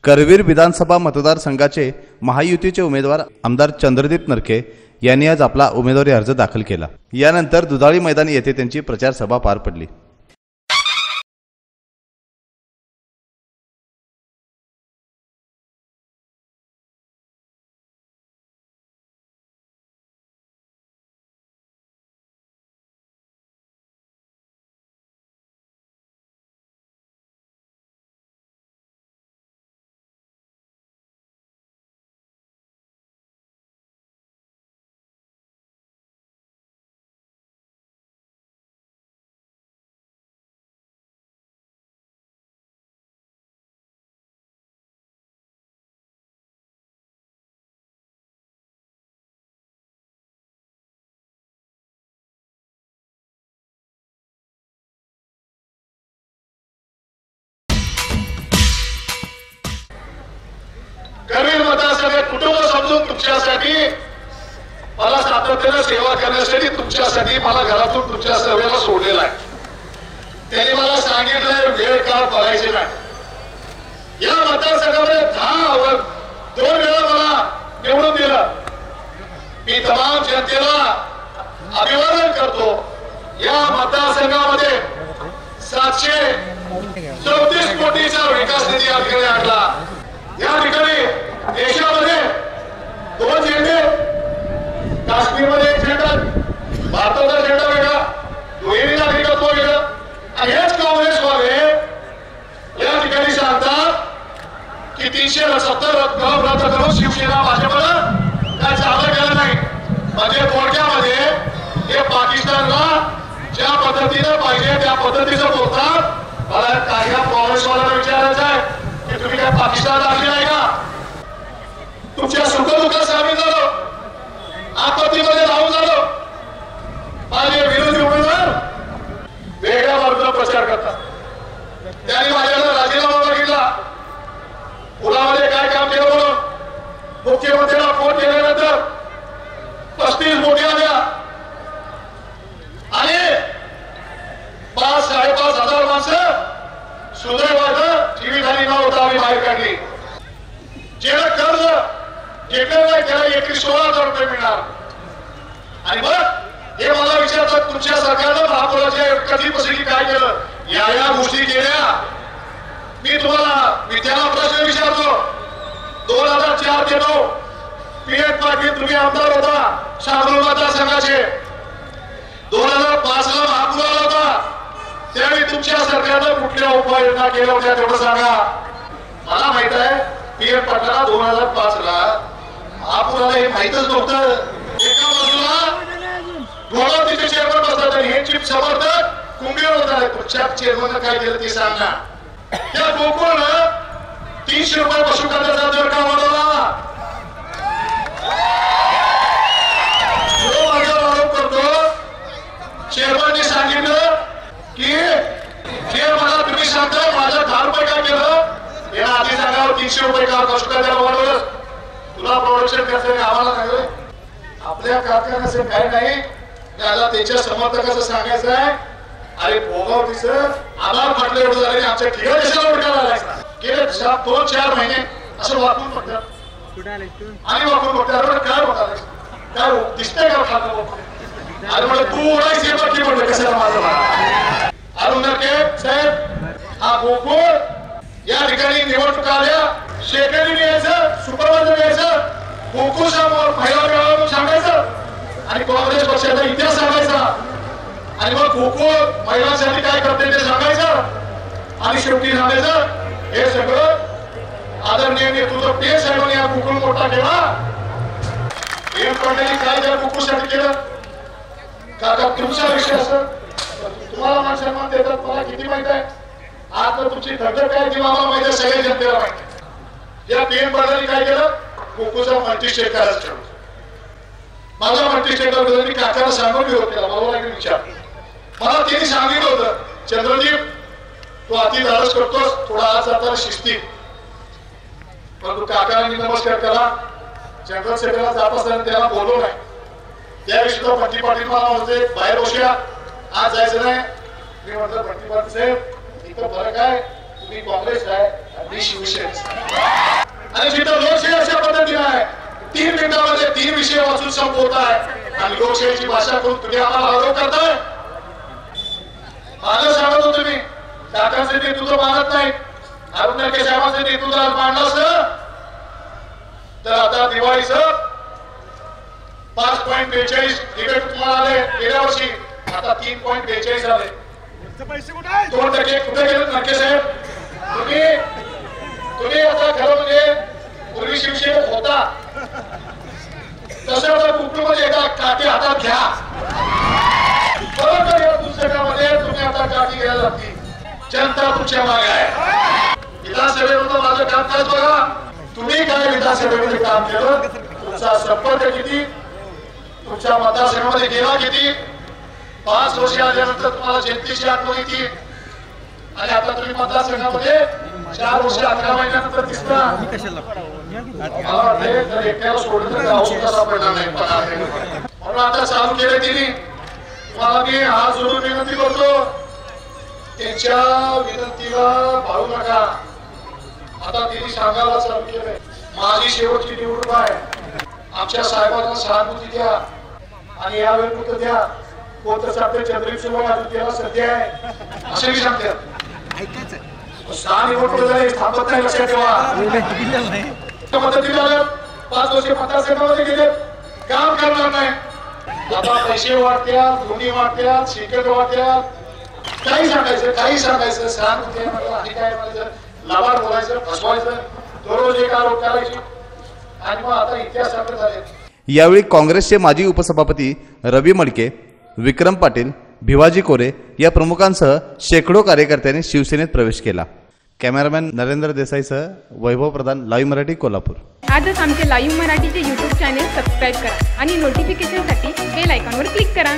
करवीर विधानसभा मतदारसंघाचे महायुतीचे उमेदवार आमदार चंद्रदीप नरके यांनी आज आपला उमेदवारी अर्ज दाखल केला। यानंतर दुधाळी मैदान येथे त्यांची प्रचार सभा पार पडली। करवीर मतदारसंघात कुटुंब समजून तुमच्यासाठी मला सातत्याने सेवा करण्यासाठी तुमच्यासाठी मला घरातून तुमच्या सर्वांना सोडलेला आहे। त्यांनी मला सांगितलंय वेळ काळ बघायचे नाही। या मतदारसंघामध्ये 2 वेळा मला निवडून दिलं। मी तमाम जनतेला अभिवादन करतो। या मतदारसंघामध्ये 734 कोटीचा विकास निधी या ठिकाणी आणला। या ठिकाणी देशामध्ये 2 झेंडे, काश्मीरमध्ये 1 झेंडा, भारताचा झेंडा वेगळा, दुहेरी नागरिकत्व वेगळं, आणि हेच काँग्रेस वाले या ठिकाणी सांगतात की 370 रद्द करून शिवसेना भाजपला काय चालू केलं नाही। म्हणजे थोडक्यामध्ये हे पाकिस्तानला ज्या पद्धतीनं पाहिजे त्या पद्धतीचं बोलतात। मला काही काँग्रेसवाल्यांना विचारायचं आहे की तुम्ही काय पाकिस्तान दाखल आहे का? तुमच्या सुखदुःखात सामील झालो, आपत्तीमध्ये लावून झालो। माझे विरोधी उमेदवार वेगळ्या मार्गाने प्रचार करतात। त्यांनी माझ्याकडे राजीनामा मागितला। पुण्यामध्ये काय काम केलं म्हणून मुख्यमंत्र्यांना फोन केल्यानंतर 35 मोठी आल्या आणि 5-5.5 हजार माणसं सुदैवानं जीवितहानी न होता आम्ही बाहेर काढली। ज्याला कर्ज घेतलं नाही त्याला 16,000 रुपये मिळणार। आणि मग हे मला विचारतात तुमच्या सरकारनं महापुराच्या कधीपासून काय केलं? या गोष्टी केल्या। मी तुम्हाला प्रश्न विचारतो। 2004 ते 2009 पी.एन. पाटील तुम्ही आमदार होता सांगली मतदारसंघाचे। 2005 ला महापूर आला होता, त्यावेळी तुमच्या सरकारनं कुठल्या उपाययोजना केल्या होत्या तेवढं सांगा। मला माहित आहे पी.एन. पाटलाला 2005 ला महापुराला हे माहितच नव्हतं। एका बाजूला गोलावतीचे चेअरमन बसतात आणि हे चीफ समर्थक कुंभीर होतात। तुमच्या चेअरमननं काय केलं ते सांगा। त्या गोकुळनं 300 रुपये पशुखाद्याचा दर का वाढवला? जो माझ्यावर आरोप करतो चेअरमनने सांगितलं की जे मला तुम्ही सांगता माझ्या 10 रुपये का केलं? या आधी सांगावं 300 रुपये का पशुखाद्याला वाढवलं? तुला प्रोडक्शन करायचं आम्हाला काय? आपल्या कारखान्याचं काय नाही, त्याला त्याच्या समर्थकाचं सांगायचं आहे अरे भोगावतीचं आभार म्हटलं एवढं झालं आमच्या ठिकाणी कशाला उडकायला आलायचा? गेले 2-4 महिने असं वाकून बघतात आणि वाकून बघतात काय होणार काय दिसतंय का खातं? अरे म्हणलं तू उडायचे बाकी म्हणलं कशाला माझं अरुण नरके साहेब हा गोकुळ या ठिकाणी निवडणूक आल्या, शेतकरी यायचं, सुपरवायझर यायचं, गोकुळ समोर पहिला मेळावा म्हणून सांगायचं आणि काँग्रेस पक्षाचा इतिहास सांगायचा आणि मग गोकुळ महिलांसाठी काय करते ते सांगायचं आणि शेवटी सांगायचं हे सगळं आदरणीय नेतृत्व ते साहेबांनी हा गोकुळ मोठा केला। पी.एन. पाटलांनी काय त्या गोकुळसाठी केलं? काका तुमचा विषय असं तुम्हाला मान सन्मान देतात मला किती माहित आहे। आता तुमची धगधग काय ती मला माहिती आहे, सगळ्या जनतेला माहिती आहे। या पी.एन. पाटलांनी काय केलं? गोकुळचा मल्टी स्टेट करायचं ठरवलं। माझा मल्टी स्टेट मी काकाला सांगून विरोध केला। मला विचार मला त्यांनी सांगितलं होतं चंद्रदीप तू अति धाडस करतोस, थोडा आज जाताना शिस्तीत। परंतु काकांनी नमस्कार केला, चंद्रशेखरला जात असताना त्याला बोलवलं नाही। त्यावेळी सुद्धा भट्टी पाटील मला म्हणते बाहेर बसूया, आज जायचं नाही। मी म्हटलं भट्टी पाटील साहेब इथं फरक आहे, तुम्ही काँग्रेस आहे आणि शिवसेना आणि जिथं लोकशाही अशा पद्धतीने आहे 3 मिनिटांमध्ये 3 विषय वाचून संपवताय आणि लोकशाहीची भाषा करून तुम्ही आम्हाला आरोप करताय. माझं सांगत होतो मी काकांचे नेतृत्व मानत नाही. अरुण नरके साहेबांचे नेतृत्व आज मांडलं असतं तर आता दिवाळीचं 5.42 तिकीट तुम्हाला आले गेल्या वर्षी, आता 3.42 आले. 2% कुठे गेले नरके साहेब? तुम्ही आता खरं म्हणजे पूर्वी शिवसेनेत होता तसं आता कुटुंबामध्ये एका काठी हातात घ्या. बरोबर या पुस्तकामध्ये तुम्ही आता काठी घ्यायला लागती. जनता तुमच्या मागे आहे. विधानसभेवर माझं कामकाज बघा. तुम्ही काय विधानसभेमध्ये काम केलं, तुमचा संपर्क किती, तुमच्या मतदारसंघामध्ये गेला किती, 5 वर्ष आल्यानंतर तुम्हाला जनतेची आठवण येते आणि आता तुम्ही मतदारसंघामध्ये 4 वर्ष 11 महिन्यानंतर दिसता. मला वाटते जर एकट्याला सोडलं तर गावून कसा पडणार नाही. म्हणून आता चालू केले तिने. तुम्हाला मी हात जोडून विनंती करतो, त्यांच्या विनंतीला भाळू नका. आता तिने सांगायला चालू केलंय माझी शेवटची निवडणूक आहे, आमच्या साहेबांना सहानुभूती द्या आणि यावेळी कुठं द्या. कोणतं सांगते चंद्रिक सुभाष त्याला सध्या आहे असे मी सांगते. 6 निवडणूक झाली थांबत नाही, लक्षात ठेवा. मदतीला 5 वर्ष मतदारसंघामध्ये गेले, काम करणार नाही. आता पैसे वाटत्या, दोन्ही वाटत्या, शिकत वाटत्या, काही सांगायचं सहानुभूती आणि काय म्हणायचं, लाभार बोलायचं, फसवायचं, दररोज एक आरोप करायचे आणि मग आता इतिहास साखर झाले. यावेळी काँग्रेसचे माजी उपसभापती रवी मडके, विक्रम पाटील, भिवाजी कोरे या प्रमुखांसह शेकडो कार्यकर्त्यांनी शिवसेनेत प्रवेश केला. कॅमेरामॅन नरेंद्र देसाईसह वैभव प्रधान, लाईव्ह मराठी, कोल्हापूर. आजच आमचे लाईव्ह मराठीचे YouTube चॅनेल सबस्क्राईब करा आणि नोटिफिकेशनसाठी बेल आयकॉनवर क्लिक करा.